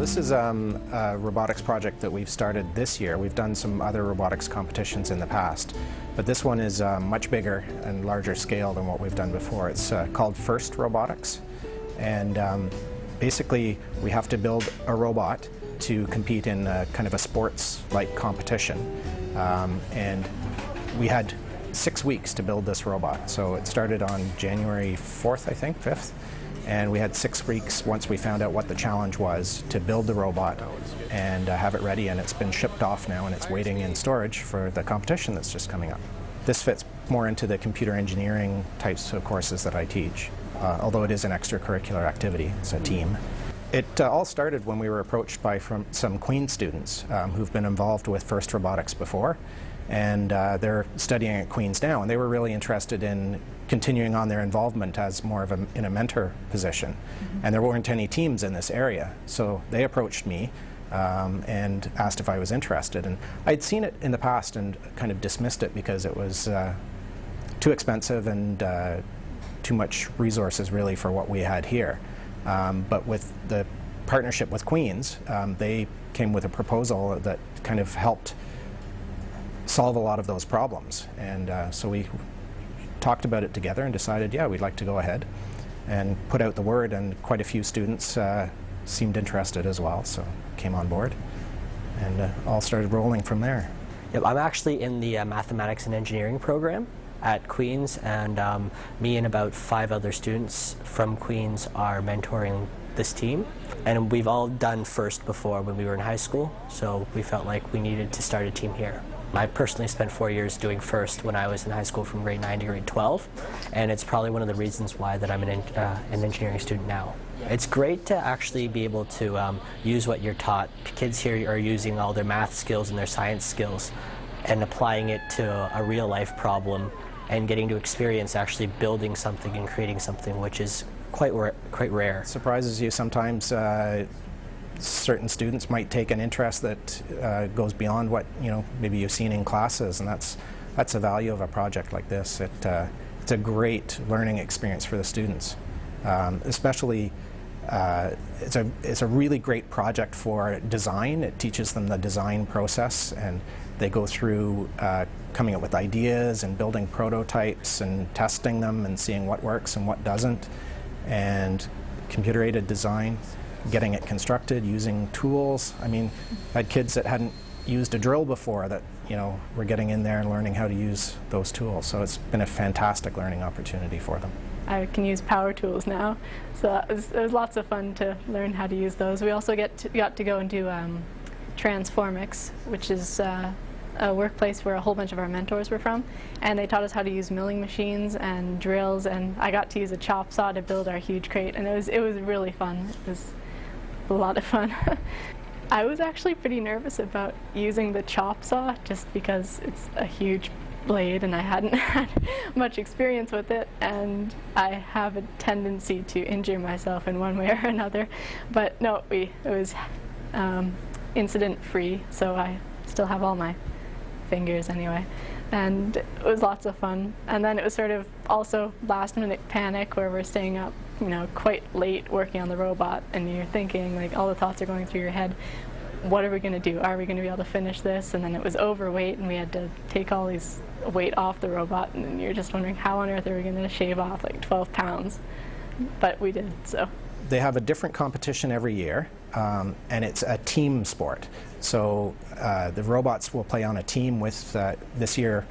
This is a robotics project that we've started this year. We've done some other robotics competitions in the past, but this one is much bigger and larger scale than what we've done before. It's called First Robotics, and basically we have to build a robot to compete in kind of a sports-like competition. And we had 6 weeks to build this robot. So it started on January 4th, I think, 5th. And we had 6 weeks once we found out what the challenge was to build the robot and have it ready, and it's been shipped off now and it's waiting in storage for the competition that's just coming up. This fits more into the computer engineering types of courses that I teach, although it is an extracurricular activity. It's a team. It all started when we were approached by some Queen's students who've been involved with First Robotics before, and they're studying at Queen's now, and they were really interested in continuing on their involvement as more of in a mentor position. And there weren't any teams in this area, so they approached me and asked if I was interested. And I'd seen it in the past and kind of dismissed it because it was too expensive and too much resources really for what we had here. But with the partnership with Queen's, they came with a proposal that kind of helped solve a lot of those problems. And so we talked about it together and decided, yeah, we'd like to go ahead and put out the word, and quite a few students seemed interested as well, so came on board, and all started rolling from there. Yep, I'm actually in the mathematics and engineering program at Queen's, and me and about 5 other students from Queen's are mentoring this team. And we've all done First before when we were in high school, so we felt like we needed to start a team here. I personally spent 4 years doing First when I was in high school from grade 9 to grade 12, and it's probably one of the reasons why that I'm an engineering student now. It's great to actually be able to use what you're taught. Kids here are using all their math skills and their science skills and applying it to a real life problem and getting to experience actually building something and creating something, which is quite rare. It surprises you sometimes. Certain students might take an interest that goes beyond what maybe you've seen in classes, and that's the value of a project like this. It's a great learning experience for the students. Especially, it's a really great project for design. It teaches them the design process, and they go through coming up with ideas and building prototypes and testing them and seeing what works and what doesn't, and computer-aided design, getting it constructed using tools. I mean, I had kids that hadn't used a drill before that were getting in there and learning how to use those tools. So it's been a fantastic learning opportunity for them. I can use power tools now, so it was lots of fun to learn how to use those. We also got to go and do Transformics, which is a workplace where a whole bunch of our mentors were from, and they taught us how to use milling machines and drills, and I got to use a chop saw to build our huge crate, and it was really fun. It was a lot of fun. I was actually pretty nervous about using the chop saw just because it's a huge blade and I hadn't had much experience with it, and I have a tendency to injure myself in one way or another. But no, it was incident free, so I still have all my fingers anyway, and it was lots of fun. And then it was sort of also last minute panic where we're staying up quite late working on the robot, and you're thinking, like, all the thoughts are going through your head. What are we going to do? Are we going to be able to finish this? And then it was overweight, and we had to take all these weight off the robot, and then you're just wondering how on earth are we going to shave off like 12 pounds? But we did, so. They have a different competition every year, and it's a team sport. So the robots will play on a team with, this year,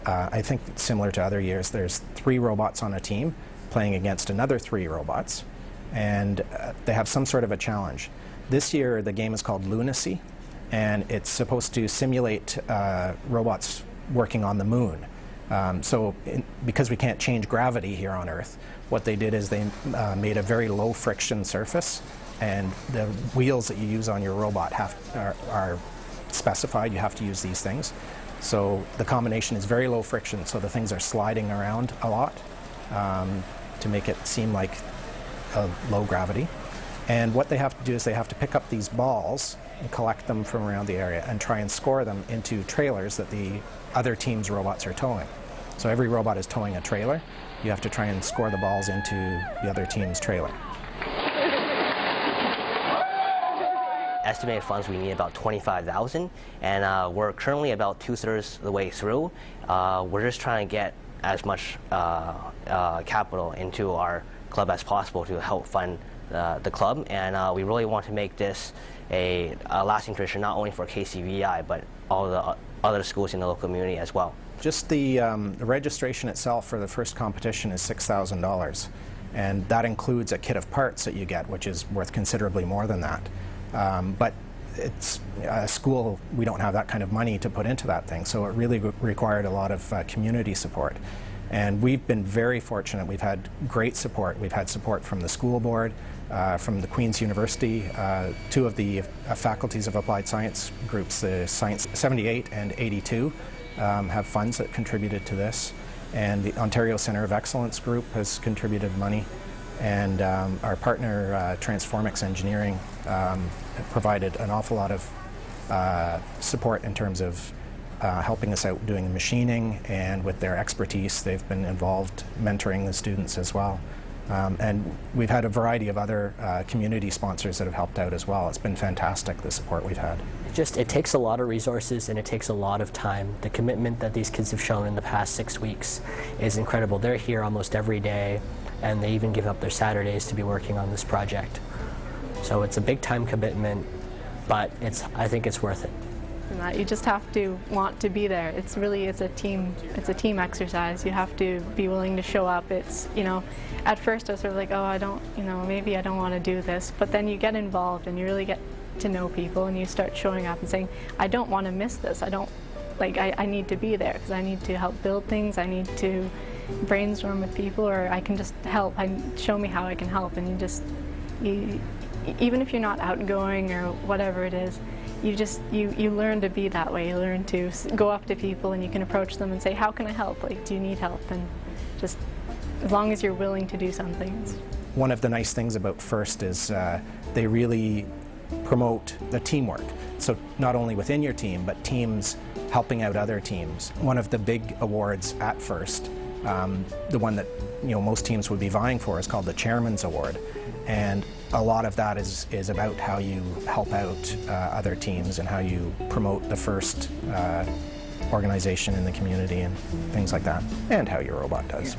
I think similar to other years, there's 3 robots on a team playing against another 3 robots, and they have some sort of a challenge. This year the game is called Lunacy, and it's supposed to simulate robots working on the moon. Because we can't change gravity here on Earth, what they did is they made a very low friction surface, and the wheels that you use on your robot are specified. You have to use these things. So the combination is very low friction, so the things are sliding around a lot to make it seem like low gravity. And what they have to do is they have to pick up these balls and collect them from around the area and try and score them into trailers that the other team's robots are towing. So every robot is towing a trailer. You have to try and score the balls into the other team's trailer. estimated funds we need about $25,000, and we're currently about 2/3 of the way through. We're just trying to get as much capital into our club as possible to help fund the club, and we really want to make this a lasting tradition, not only for KCVI but all the other schools in the local community as well. Just the registration itself for the first competition is $6,000, and that includes a kit of parts that you get, which is worth considerably more than that. But it's a school, we don't have that kind of money to put into that thing, so it really required a lot of community support. And we've been very fortunate. We've had great support. We've had support from the school board, from the Queen's University, two of the faculties of applied science groups, the Science 78 and 82, have funds that contributed to this. And the Ontario Centre of Excellence group has contributed money. And our partner, Transformix Engineering, provided an awful lot of support in terms of helping us out doing machining, and with their expertise they've been involved mentoring the students as well. And we've had a variety of other community sponsors that have helped out as well. It's been fantastic, the support we've had. It takes a lot of resources and it takes a lot of time. The commitment that these kids have shown in the past 6 weeks is incredible. They're here almost every day, and they even give up their Saturdays to be working on this project. So it's a big time commitment, but I think it's worth it. You just have to want to be there. It's a team exercise. You have to be willing to show up. It's, at first I was sort of like, oh, maybe I don't want to do this, but then you get involved and you really get to know people, and you start showing up and saying, I don't want to miss this. I need to be there because I need to help build things. I need to brainstorm with people, or I can just help. Show me how I can help. And even if you're not outgoing or whatever it is, you learn to be that way. You learn to go up to people and you can approach them and say, how can I help? Do you need help? And just as long as you're willing to do something. One of the nice things about FIRST is they really promote the teamwork. So not only within your team, but teams helping out other teams. One of the big awards at FIRST, the one that most teams would be vying for, is called the Chairman's Award. And a lot of that is about how you help out other teams and how you promote the FIRST organization in the community and things like that, and how your robot does.